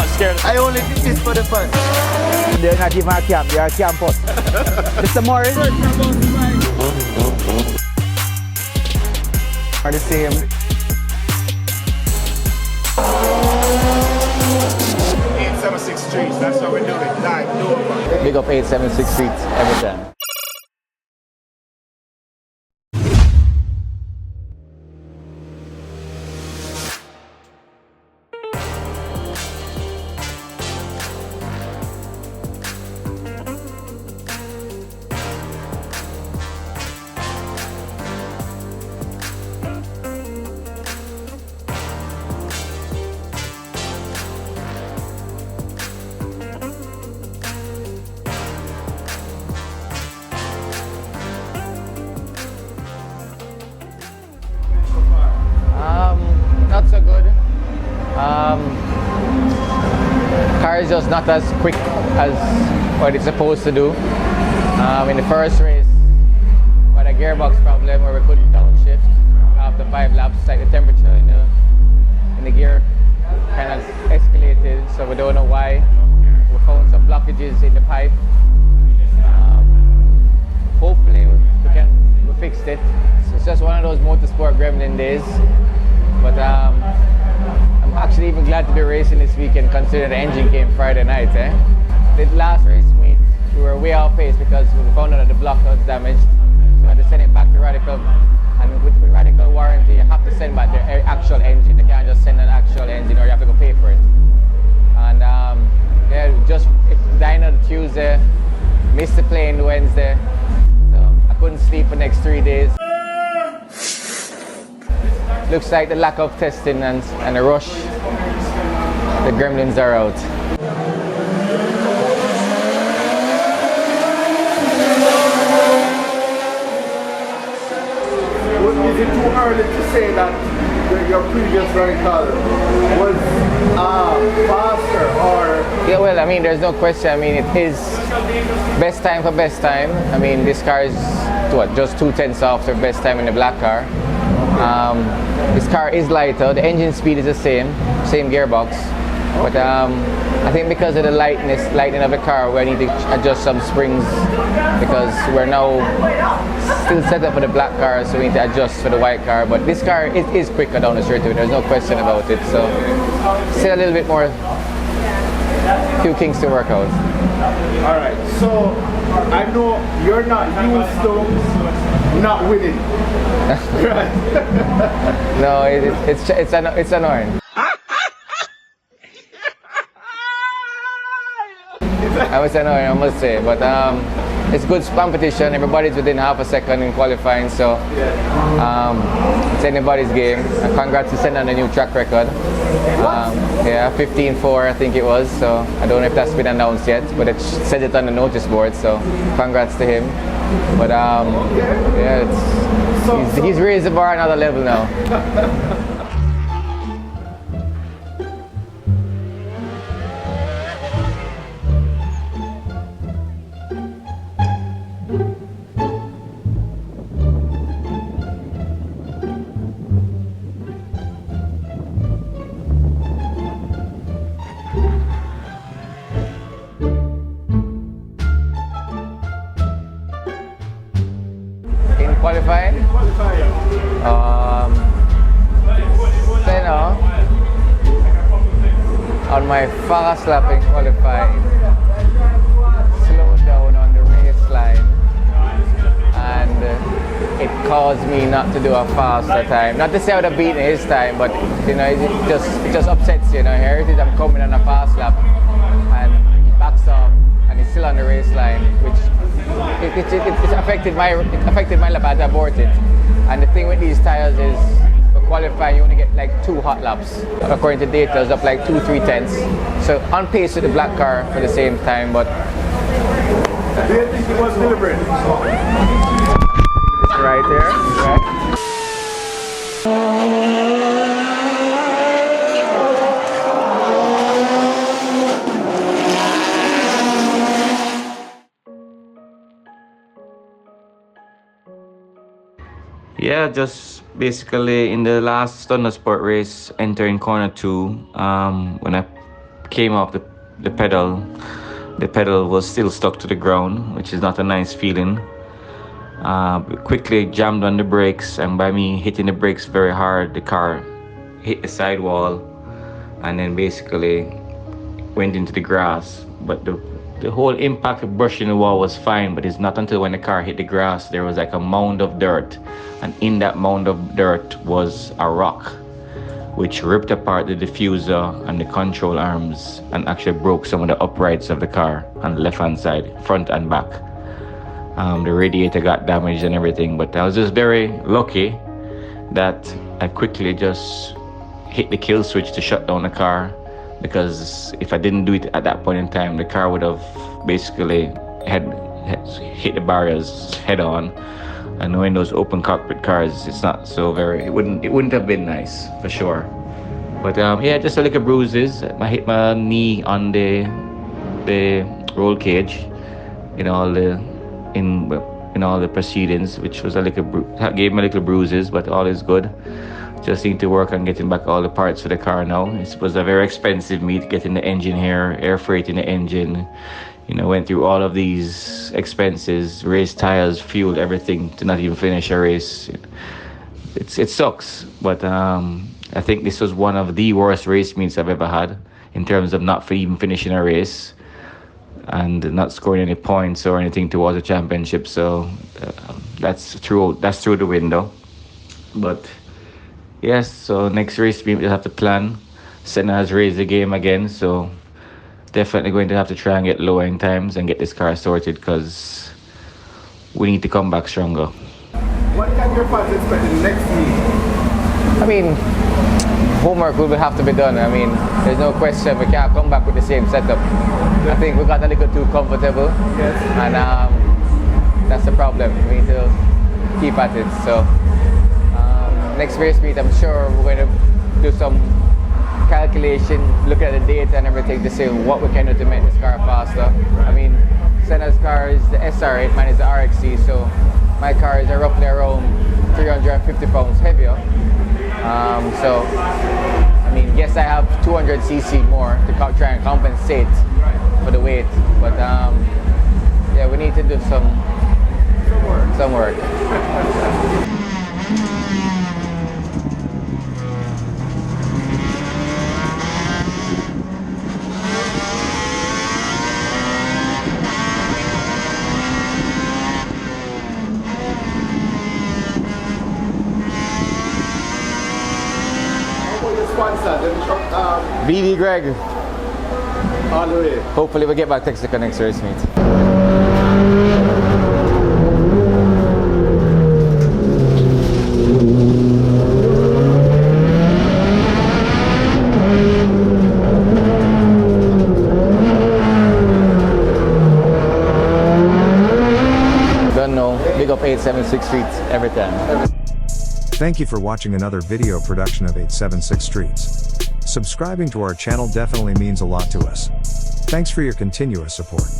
not scared. I only did this for the fun. They're not even a camp, they're a campus. Mr. Morris are the same. 876 streets, that's what we're doing. Live, no. Big up 876 streets every time. Not so good. Car is just not as quick as what it's supposed to do. In the first race, we had a gearbox problem where we couldn't downshift after 5 laps. Like the temperature in the gear kind of escalated, so we don't know why. We found some blockages in the pipe. Hopefully we fixed it. It's just one of those motorsport gremlin days. But I'm actually even glad to be racing this weekend considering the engine came Friday night. The last race meet, we were way off pace because we found out that the block was damaged. So we had to send it back to Radical. And with Radical warranty, you have to send back the actual engine. You can't just send an actual engine or you have to go pay for it. And yeah, just dyno Tuesday, missed the plane Wednesday. So I couldn't sleep for the next 3 days. Looks like the lack of testing and the rush, the gremlins are out. Is it too early to say that your previous Radical was faster or? Yeah, well, I mean, there's no question. I mean, it is best time for best time. I mean, this car is what, just 2/10 off the best time in the black car. This car is lighter, the engine speed is the same gearbox, but I think because of the lightening of the car, we need to adjust some springs because we're now still set up for the black car, so we need to adjust for the white car. But this car is quicker down the straight, there's no question about it, so still a little bit more, few kinks to work out. Alright, so I know you're not used to not winning. Right. No, it's annoying. It's annoying, I must say, but it's good competition. Everybody's within half a second in qualifying, so it's anybody's game. And congrats to send on a new track record. Yeah, 15-4 I think it was, so I don't know if that's been announced yet, but it said it on the notice board, so congrats to him. But yeah, he's raised the bar another level now. Qualifying? You know, on my fast lap in qualifying, slowed down on the race line, and it caused me not to do a faster time. Not to say I would have beaten his time, but you know, it just upsets you. You know, here it is, I'm coming on a fast lap, and he backs off, and he's still on the race line, which it affected my lap. I had to abort it. And the thing with these tires is, for qualifying, you only get like 2 hot laps. According to data, it's up like 2-3 tenths. So on pace with the black car for the same time, but. Do you think it was deliberate? Right there. Right. Yeah, just basically in the last Thundersport race, entering corner 2, when I came off the pedal, the pedal was still stuck to the ground, which is not a nice feeling. Quickly jammed on the brakes, and by me hitting the brakes very hard, the car hit the sidewall and then basically went into the grass. But the whole impact of brushing the wall was fine, but it's not until when the car hit the grass there was like a mound of dirt, and in that mound of dirt was a rock which ripped apart the diffuser and the control arms and actually broke some of the uprights of the car on the left hand side, front and back. The radiator got damaged and everything, but I was just very lucky that I quickly just hit the kill switch to shut down the car, because if I didn't do it at that point in time, the car would have basically hit the barriers head on. And knowing those open cockpit cars, it's not so very, it wouldn't have been nice for sure. But yeah, just a little bruises. I hit my knee on the roll cage in all the proceedings, which was gave me a little bruises, but all is good. Just need to work on getting back all the parts for the car now. It was a very expensive meet, getting the engine here, air freight in the engine. Went through all of these expenses, race tires, fuel, everything to not even finish a race. It sucks, but I think this was one of the worst race meets I've ever had in terms of not even finishing a race and not scoring any points or anything towards a championship. So that's through the window. But yes, so next race meet we'll have to plan. Senna has raised the game again, so definitely going to have to try and get lower in times and get this car sorted, because we need to come back stronger. What can your fans expect in the next meet? I mean, homework will have to be done. I mean, there's no question we can't come back with the same setup. I think we got a little too comfortable. Yes. And that's the problem. We need to keep at it. So next race meet, I'm sure we're going to do some calculation, look at the data and everything to see what we can do to make this car faster. I mean, Senna's car is the SR8, mine is the RXC, so my car is roughly around 350 pounds heavier. So, I mean, yes, I have 200 cc more to try and compensate for the weight, but yeah, we need to do some work. BD Gregg. All the way. Hopefully we'll get back Texaco next race meet. Don't know. Big up 876 Streets every time. Thank you for watching another video production of 876 Streets. Subscribing to our channel definitely means a lot to us. Thanks for your continuous support.